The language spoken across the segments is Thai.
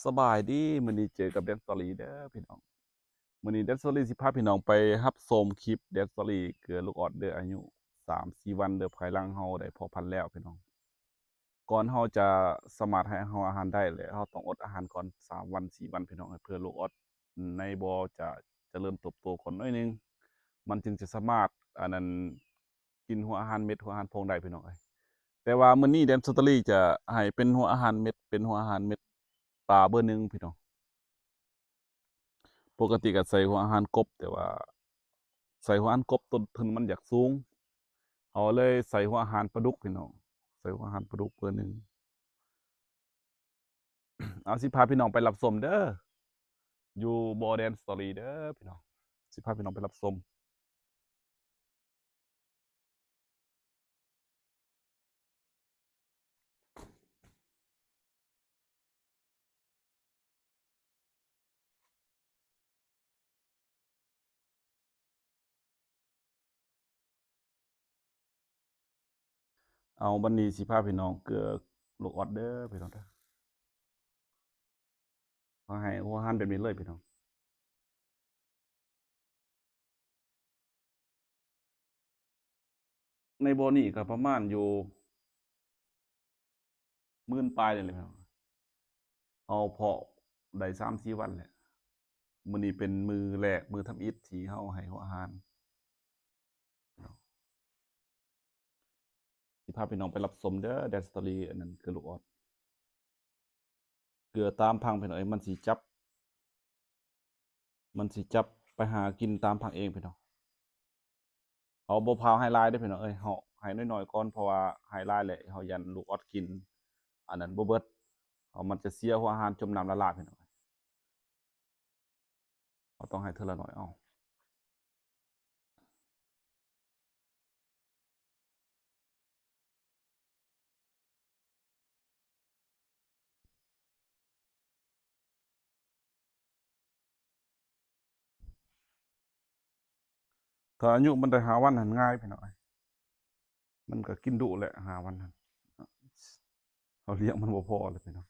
สบายดีมื้อนี้เจอกับ Dance Story เด้อพี่น้องมื้อนี้ Dance Story สิพาพี่น้องไปรับชมคลิป Dance Story เกลือลูกออดเด้ออายุ3-4วันเด้อภายหลังเราได้เพาะพันธุ์แล้วพี่น้องก่อนเราจะสามารถให้เราอาหารได้แล้วเราต้องอดอาหารก่อน3วัน4วันพี่น้องเพื่อลูกออดในบ่อจะเจริญเติบโตก่อนหน่อยหนึ่งมันจึงจะสามารถอันนั้นกินหัวอาหารเม็ดหัวอาหารพองได้พี่น้องเอ้ยแต่ว่ามื้อนี้ Dance Story จะให้เป็นหัวอาหารเม็ดเป็นหัวอาหารเม็ดปลาเบอร์หนึ่งพี่น้อง ปกติก็ใส่หัวอาหารกบแต่ว่าใส่หัวอาหารกบต้นทุนมันอยากสูงเขาเลยใส่หัวอาหารปลาดุกพี่น้องใส่หัวอาหารปลาดุกเบอร์หนึ่งเอาสิพาพี่น้องไปรับชมเด้ออยู่บ่อแดนสตอรี่เด้อพี่น้องสิพาพี่น้องไปรับชมเอาบัดนี้สิพาพี่น้องเกลือลูกออดเด้อพี่น้องเด้อเขาให้หัวอาหารแบบนี้เลยพี่น้องในบ่อนี้ก็ประมาณอยู่10,000ปลายนี่แหละพี่น้องเอาเพาะได้3-4วันแหละมื้อนี้เป็นมื้อแรกมื้อทำอิฐที่เฮาให้หัวอาหารสิพาพี่น้องไปรับชมเด้อ Dance Story อันนั้นคือลูกออด เกลือตามพังพี่น้องเอ้ยมันสิจับไปหากินตามพังเองพี่น้องเฮาบ่พาวให้หลายเด้อพี่น้องเอ้ยเฮาให้น้อยๆก่อนเพราะว่าให้หลายแล้วเฮายันลูกออดกินอันนั้นบ่เบิดมันจะเสียหัวอาหารจมน้ำละลายพี่น้องเราต้องให้เทื่อละน้อยเอาถ้าอายุมันได้5วันหั้นง่ายพี่น้องเอ้ยมันก็กินดุแหละ5วันหั้นเฮาเลี้ยงมันบ่พอเลยพี่น้อง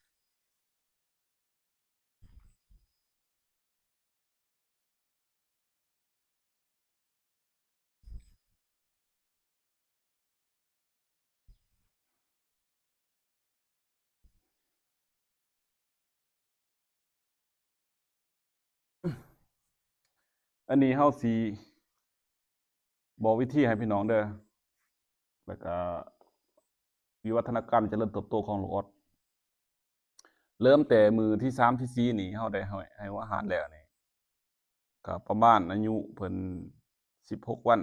อันนี้เฮาสิบอกวิธีให้พี่น้องเด้อแล้วก็วิวัฒนาการเจริญเติบโตของลูกออดเริ่มแต่มื้อที่3ที่4นี่เฮาได้ให้หัวอาหารแล้วนี่ ก็ประมาณอายุเพิ่น16วัน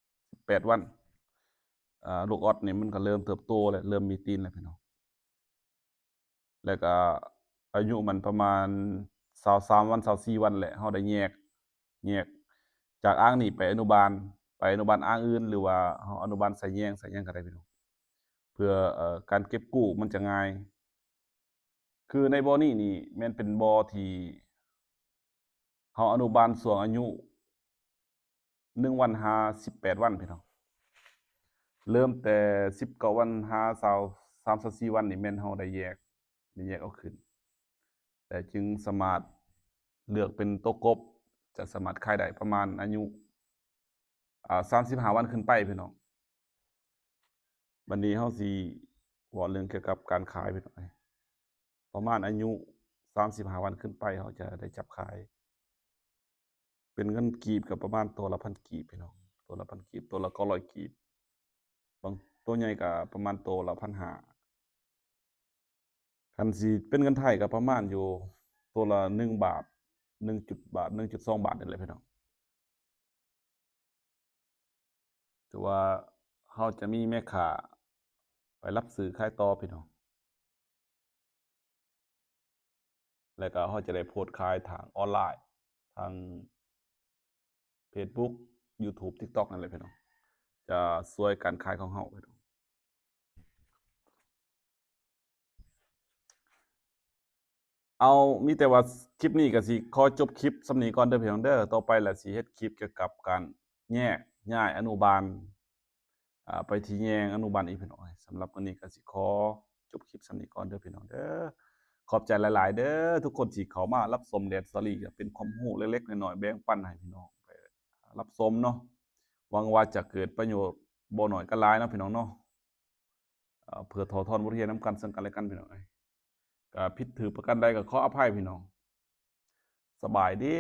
18วันลูกออสนี่มันก็เริ่มเติบโตแล้วเริ่มมีตีนแล้วพี่น้องแล้วก็อายุมันประมาณ23วัน24วันแหละเราได้แยกจากอ้างนี่ไปอนุบาลอ้างอื่นหรือว่าเราอนุบาลใส่แยงใส่หยังก็ได้พี่น้องเพื่อการเก็บกู้มันจะง่ายคือในบ่อนี้นี่แม่นเป็นบ่อที่เราอนุบาลช่วงอายุ1วันหา18วันพี่น้อง เริ่มแต่19วันหา20 3-4วันนี่แม่นเราได้แยกเอาขึ้นแต่จึงสามารถเลือกเป็นตัวกบจะสามารถขายได้ประมาณอายุ35วันขึ้นไปพี่น้องบัดนี้เราสิเว้าเรื่องเกี่ยวกับการขายพี่น้องประมาณอายุ35วันขึ้นไปเราจะได้จับขายเป็นเงินกีบก็ประมาณตัวละพันกีบพี่น้องตัวละพันกีบตัวละ900กีบบางตัวใหญ่ก็ประมาณตัวละ1,500คันสิเป็นเงินไทยก็ประมาณอยู่ตัวละ1บาท1จุดบาท1.2บาทนี่แหละพี่น้องถือว่าเราจะมีแม่ค้าไปรับซื้อขายต่อพี่น้องแล้วก็เราจะได้โพสต์ขายทางออนไลน์ทางเฟซบุ๊ก YouTube TikTok นั่นแหละพี่น้องจะช่วยการขายของเราพี่น้องเอามีแต่ว่าคลิปนี้ก็สิขอจบคลิปส่ำนี้ก่อนเด้อพี่น้องเด้อต่อไปแล้วสิเฮ็ดคลิปเกี่ยวกับการแยกย้ายอนุบาลไปที่แยงอนุบาลอีกพี่น้องสำหรับวันนี้ก็สิขอจบคลิปส่ำนี้ก่อนเด้อพี่น้องเด้อ ขอบใจหลายๆเด้อทุกคนที่เข้ามารับชม Dance Story ก็เป็นความรู้เล็กๆน้อยๆแบ่งปันให้พี่น้องไปรับชมเนาะหวังว่าจะเกิดประโยชน์บ่น้อยก็หลายเนาะพี่น้องเนาะเพื่อถ่อทอนบทเรียนนำกันซึ่งกันและกันพี่น้องเอ้ยก็ผิดถือประการใดก็ขออภัยพี่น้องสบายดี